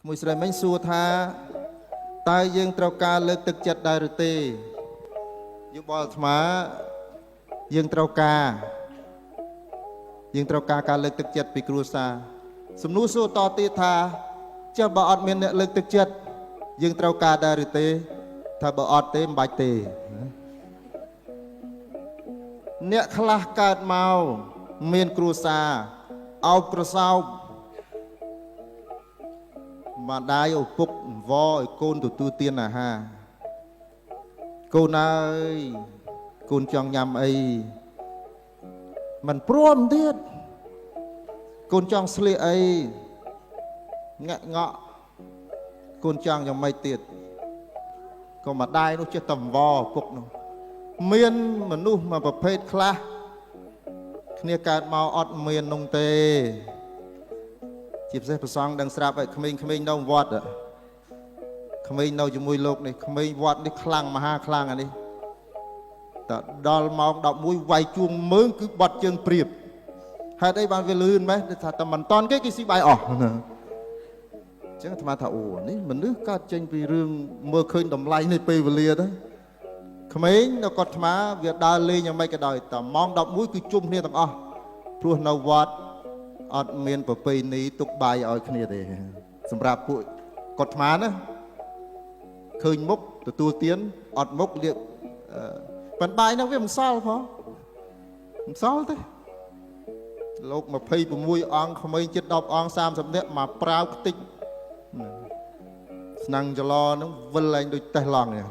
មួយស្រីមិញសួរថាតើយើងត្រូវការលើកទឹកចិត្តដែរឬទេយោបល់អាត្មាយើងត្រូវការការលើកទឹកចិត្តពីគ្រួសារសំណួរសួរតទៀតថាចុះបើអត់មានអ្នកលើកទឹកចិត្តយើងត្រូវការដែរឬទេថាបើអត់ទេមិនបាច់ទេអ្នកខ្លះកើតមកមានគ្រួសារអោបក្រសោបម្ដាយឪពុកអង្វរឲ្យកូនទទួលទានអាហារកូនអើយកូនចង់ញ៉ាំអីមិនព្រមទៀតកូនចង់ស្លៀកអីងាក់ងក់កូនចង់យ៉ាងម៉េចទៀតក៏ម្ដាយនោះចេះតែអង្វរឪពុកនោះមានមនុស្សមួយប្រភេទខ្លះគ្នាកើតមកអត់មាននោះទេជាពិសេសប្រសងដឹងស្រាប់ឲ្យក្មេងៗនៅវត្តក្មេងនៅជាមួយលោកនេះក្មេងវត្តនេះខ្លាំងមហាខ្លាំងអានេះតដល់ម៉ោង11វាយជួងមើងគឺបាត់ជើងព្រៀបហេតុអីបានវាលឿនម៉េះថាតែមិនតន់គេស៊ីបាយអស់អញ្ចឹងអាត្មាថាអូនេះមនុស្សកើតចេញពីរឿងមើលឃើញតម្លៃនៃពេលវេលាទៅក្មេងនៅគាត់អាត្មាវាដើរលេងយ៉ាងម៉េចក៏ដោយតែម៉ោង11គឺជុំគ្នាទាំងអស់ព្រោះនៅវត្តអត់មានប្រពៃណីទុកបាយឲ្យគ្នាទេសម្រាប់ពួកគាត់អាត្មាណាឃើញមុខទទួលទានអត់មុខលាកប៉ុន្តែបាយហ្នឹងវាមិនសល់ផងមិនសល់ទេលោក26អង្គក្មេងជិត10អង្គ30នាក់មកប្រាវខ្ទេចស្នាំងចឡហ្នឹងវិលឡើងដូចតេះឡង់នេះ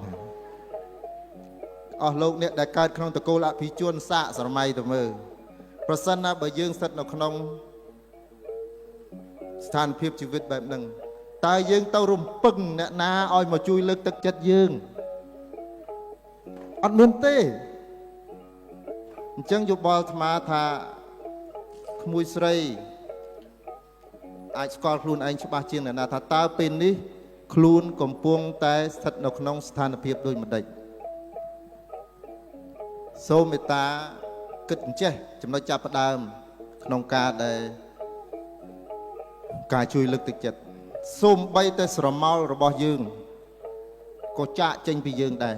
អស់លោកអ្នកដែលកើតក្នុងតកូលអភិជនសាកស្រមៃទៅមើលប្រសិនណាបើយើងស្ថិតនៅក្នុងស្ថានភាពជីវិតបែបហ្នឹងតើយើងទៅរំពឹងអ្នកណាឲ្យមកជួយលើកទឹកចិត្តយើងអត់មានទេអញ្ចឹងយោបល់អាត្មាថាក្មួយស្រីអាចស្គាល់ខ្លួនឯងច្បាស់ជាងអ្នកណាថាតើពេលនេះខ្លួនកំពុងតែស្ថិតនៅក្នុងស្ថានភាពដូចម្ដេចសូមមេត្តាគិតអញ្ចេះចំណុចចាប់ផ្ដើមក្នុងការដែលការជួយលើកទឹកចិត្តសូម្បីតែស្រមោលរបស់យើងក៏ចាក់ចេញពីយើងដែរ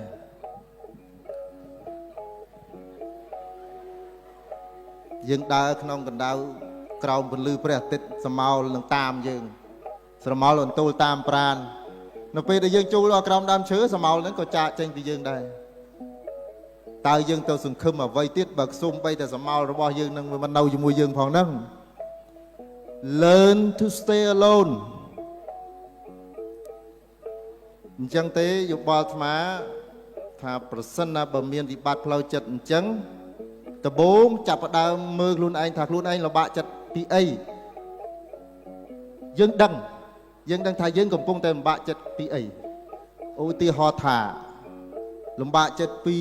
យើងដើរក្នុងកណ្ដៅក្រោមពន្លឺព្រះអាទិត្យស្រមោលនឹងតាមយើងស្រមោលអន្ទូលតាមប្រាណនៅពេលដែលយើងចូលដល់ក្រោមដើមឈើស្រមោលហ្នឹងក៏ចាក់ចេញពីយើងដែរតើយើងទៅសង្ឃឹមអ្វីទៀតបើខ្សុំបីតែស្រមោលរបស់យើងនឹងមិននៅជាមួយយើងផងហ្នឹង Learn to stay alone អញ្ចឹងទេយោបល់អាត្មាថាប្រសិនណាបើមានវិបត្តិផ្លូវចិត្តអញ្ចឹងដំបូងចាប់ផ្ដើមមើលខ្លួនឯងថាខ្លួនឯងលំបាកចិត្តពីអីយើងដឹងថាយើងកំពុងតែលំបាកចិត្តពីអីឧទាហរណ៍ថាលំបាកចិត្តពី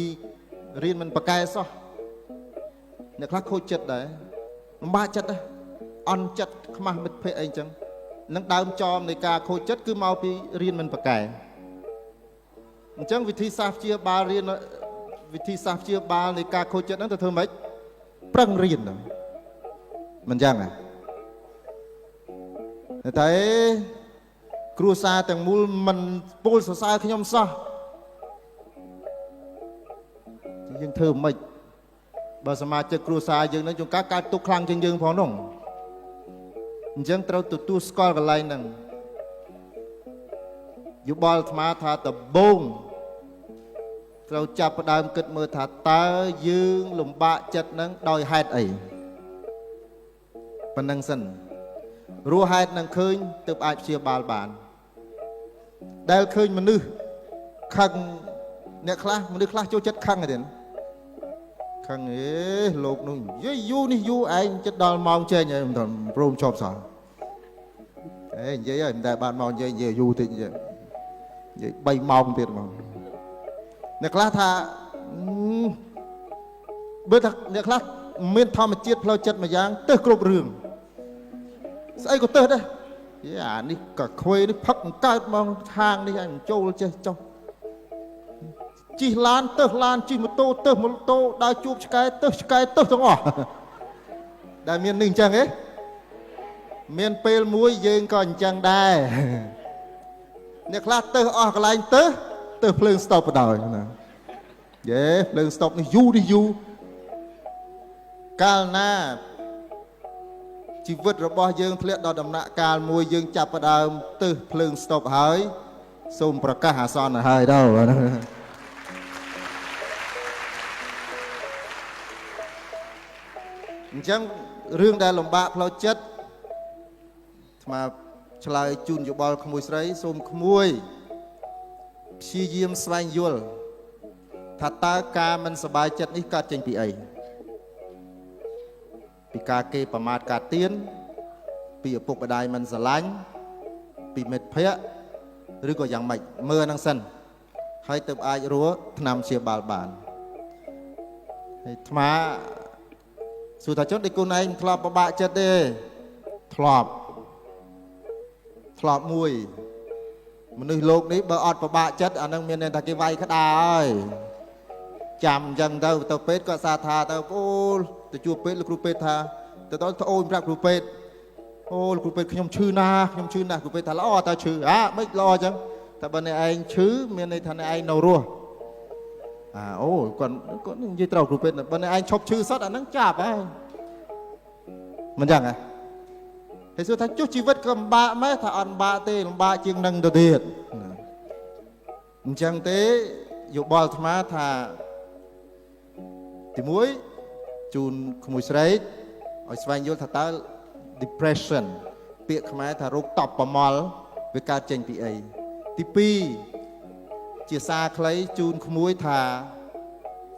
រៀនមិនប្រកែសោះអ្នកខ្លះខូចចិត្តដែរលំបាកចិត្តដែរអន់ចិត្តខ្មាស់មិត្តភ័ក្តិអីចឹងនឹងដើមចមនៃការខូចចិត្តគឺមកពីរៀនមិនប្រកែអញ្ចឹងវិធីសាស្ត្រព្យាបាលនៃការខូចចិត្តហ្នឹងទៅធ្វើម៉េចប្រឹងរៀនហ្នឹងមិនចឹងតែគ្រួសារទាំងមូលមិនពោលសរសើរខ្ញុំសោះយើងធ្វើម៉េចបើសមាជិកគ្រួសារយើងនឹងជួនកាលកើតទុកខ្លាំងជាងយើងផងនោះអញ្ចឹងត្រូវទទួលស្គាល់កន្លែងហ្នឹងយោបល់អាត្មាថាដំបូងត្រូវចាប់ផ្ដើមគិតមើលថាតើយើងលំបាកចិត្តហ្នឹងដោយហេតុអីប៉ុណ្្នឹងសិនរស់ហេតុនឹងឃើញទើបអាចព្យាបាលបានដែលឃើញមនុស្សខឹងអ្នកខ្លះមនុស្សខ្លះចូលចិត្តខឹងទេខឹងលោកនោះនិយាយយូរនេះយូរឯងចិត្តដល់ម៉ោងចេញហើយមិនព្រមជាប់សោះនិយាយហើយមិនដែលបានមកនិយាយយូរតិចនិយាយ3ម៉ោងទៀតហ្មងអ្នកខ្លះថាបើថាអ្នកខ្លះមានធម្មជាតិផ្លូវចិត្តមួយយ៉ាងទៅគ្រប់រឿងស្អីក៏ទៅដែរអានេះក៏ខ្វេនេះផឹកកើតមកហាងនេះឯងចូលចេះចុះជិះឡានទៅឡានជិះម៉ូតូទៅម៉ូតូដើរជួបឆ្កែទៅឆ្កែទៅទាំងអស់ដែលមាននេះអញ្ចឹងមានពេលមួយយើងក៏អញ្ចឹងដែរ អ្នកខ្លះទៅអស់កន្លែងទៅភ្លើងស្តុបបណ្ដោយណាយេភ្លើងស្តុបនេះយូរកាលណាជីវិតរបស់យើងធ្លាក់ដល់ដំណាក់កាលមួយយើងចាប់ផ្ដើមទៅភ្លើងស្តុបហើយសូមប្រកាសអាសន្នហើយដល់អញ្ចឹងរឿងដែលលំបាកផ្លូវចិត្តស្មាឆ្លើយជូនយោបល់ក្មួយស្រីសូមក្មួយព្យាយាមស្វែងយល់ថាតើការមិនសប្បាយចិត្តនេះកើតចេញពីអីពីការគេប្រមាថការទៀនពីឪពុកម្ដាយមិនស្រឡាញ់ពីមិត្តភ័ក្តិឬក៏យ៉ាងម៉េចមើលហ្នឹងសិនហើយទើបអាចរស់ថ្នាំព្យាបាលបានហើយអាត្មាសួរថាចុះដូចខ្លួនឯងធ្លាប់ពិបាកចិត្តទេធ្លាប់មួយមនុស្សលោកនេះបើអត់ពិបាកចិត្តអានឹងមានន័យថាគេវាយក្តារហើយចាំអញ្ចឹងទៅពេទ្យគាត់សារថាទៅអូទៅជួបពេទ្យលោកគ្រូពេទ្យថាទៅដល់ត្អូនប្រាប់គ្រូពេទ្យអូលោកគ្រូពេទ្យខ្ញុំឈឺណាស់គ្រូពេទ្យថាល្អតើឈឺមិនល្អអញ្ចឹងតែបើអ្នកឯងឈឺមានន័យថាអ្នកឯងនៅរស់អូគាត់និយាយត្រូវគ្រូពេទ្យបើអ្នកឯងឈប់ឈឺសតអាហ្នឹងចាប់ហើយមិនអញ្ចឹងហ៎ហើយសួរថាចុះជីវិតក៏លំបាកមែនថាអត់លំបាកទេលំបាកជាងនឹងទៅទៀតអញ្ចឹងទេយោបល់អាត្មាថាទី1ជូនក្មួយស្រីឲ្យស្វែងយល់ថាតើ depression ពាក្យខ្មែរថារោគតប់ប្រមល់វាកើតចេញពីអីទី2ជាសារខ្លីជូនក្មួយថា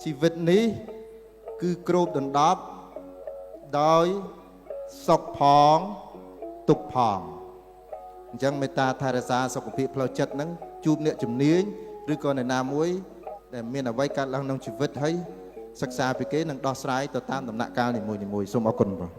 ជីវិតនេះគឺគ្របដណ្ដប់ដោយសុខផងទុក្ខផងអញ្ចឹងមេត្តាថែរក្សាសុខភាពផ្លូវចិត្តហ្នឹងជួបអ្នកជំនាញឬក៏អ្នកណាមួយដែលមានអ្វីកើតឡើងក្នុងជីវិតហើយសិក្សាពីគេនឹងដោះស្រាយទៅតាមដំណាក់កាលនីមួយៗសូមអរគុណបង